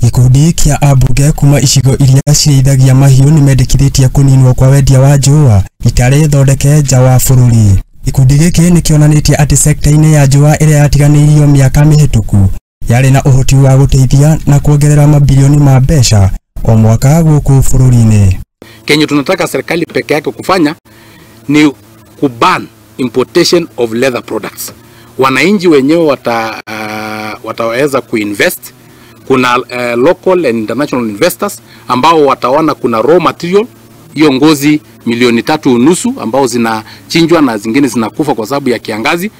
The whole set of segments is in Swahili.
Ikundi kia ambunge kuma icigo iria cirĩithagia mahiũ nĩmendekithĩtie kũninwo kwa Wendia wa Njua itarĩ thondeke nja wa bũrũri. Ikundi gĩkĩ nĩkĩonanĩtie atĩ sekta-inĩ ya Njua ĩrĩa yatiganĩirio mĩaka mĩhĩtũku yarĩ na ũhoti wa gũteithia na kuongerera mabilioni ma mbeca o mwaka gũkũ bũrũri-inĩ. Kenye tunataka serikali peke yake kufanya ni kuban importation of leather products. Wananchi wenyewe wataweza kuinvest. Kuna local and international investors ambao wataona kuna raw material, hiyo ngozi 3.5 ambao zinachinjwa na zingine zinakufa kwa sababu ya kiangazi.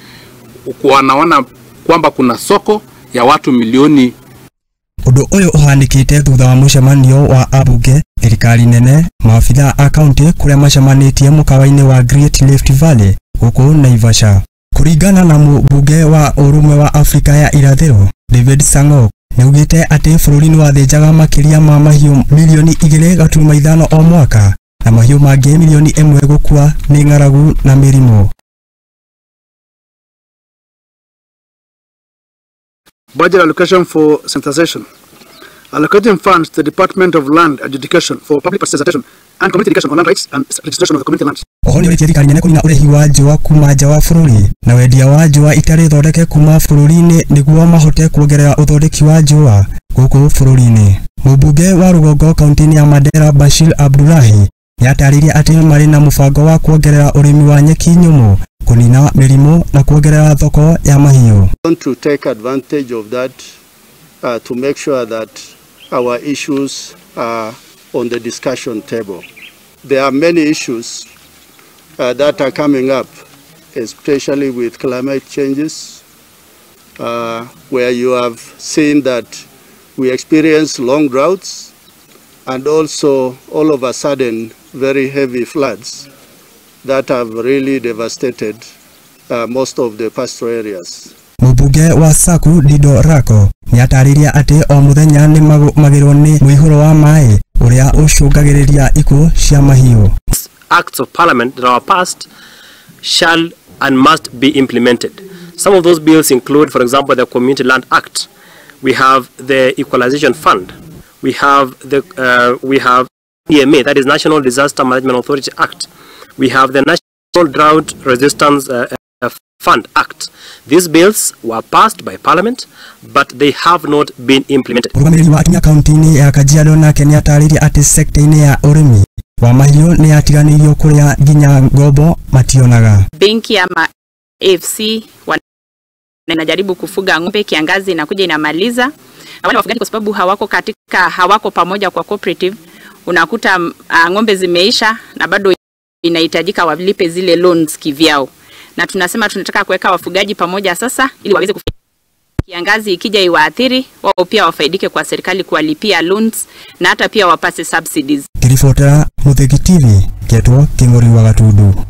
Wanaona kwamba kuna soko ya watu milioni. Undu uyu uhanikite thutha wa mucemanio wa ambunge, thirikari nene, maafitha a kaunti kuria macemanitie mukawa-ini wa Great Rift Valley guku Naivasha. Kuringana na mbunge wa Urumwe wa Afrika ya Irathĩro, David Sang'o, nĩaugĩte atĩ bũrũri nĩwathĩnjaga makĩria ma mahiũ milioni 2.5 o mwaka na mahiũ mangĩ milioni 1 gũkua nĩ ng'aragu na mĩrimũ. Budget allocation for sensitization. Allocating funds to the Department of Land Adjudication for public participation and community education on land rights and registration of the community lands. Ohoni wiki thirikari nene kũnina ũrĩhi wa njũa kuma nja wa bũrũri na wendia wa njũa itarĩ thondeke kuma bũrũri-inĩ nĩguo mahote kuongerera ũthondeki wa njũa gũkũ bũrũri-inĩ. Mũmbunge wa rũgongo kaunti-inĩ ya Mandera Bashir Abdullahi nĩatarĩirie atĩ marĩ na mũbango wa kuongerera ũrĩmi wa nyeki nyũmũ, kunina mĩrimũ na kuongerera thoko ya mahiũ. Want to take advantage of that to make sure that our issues are on the discussion table. There are many issues that are coming up, especially with climate changes, where you have seen that we experience long droughts and also all of a sudden very heavy floods that have really devastated most of the pastoral areas. Mũmbunge wa Saku Dido Rako nĩatarĩirie atĩ o mũthenya nĩ magĩrwo nĩ mũihũro wa maĩ ũrĩa ũcũngagĩrĩria ikuũ cia mahiũ. Acts of Parliament that are passed shall and must be implemented. Some of those bills include, for example, the Community Land Act. We have the Equalization Fund. We have EMA, that is National Disaster Management Authority Act. We have the National Drought Resistance Fund Act. These bills were passed by Parliament, but they have not been implemented. Mũrũgamĩrĩri wa atumia kaunti-inĩ ya Kajiado nake nĩatarĩirie atĩ sekta-inĩ ya ũrĩmi wa mahiũ nĩyatiganĩirio kũrĩa nginya ngombo mationaga. Benki ya AFC wanajaribu kufuga ng'ombe, kiangazi inakuja inamaliza. Wale wafugaji kwa sababu hawako pamoja kwa cooperative, unakuta ng'ombe zimeisha na bado inahitajika walipe zile loans kivyao. Na tunasema tunataka kuweka wafugaji pamoja sasa ili waweze kiangazi ikija iwaathiri wao pia wafaidike kwa serikali kuwalipia loans na hata pia wapate subsidies. Kirifotera Muthegi TV, Ketwo King'ori wa Gatundu.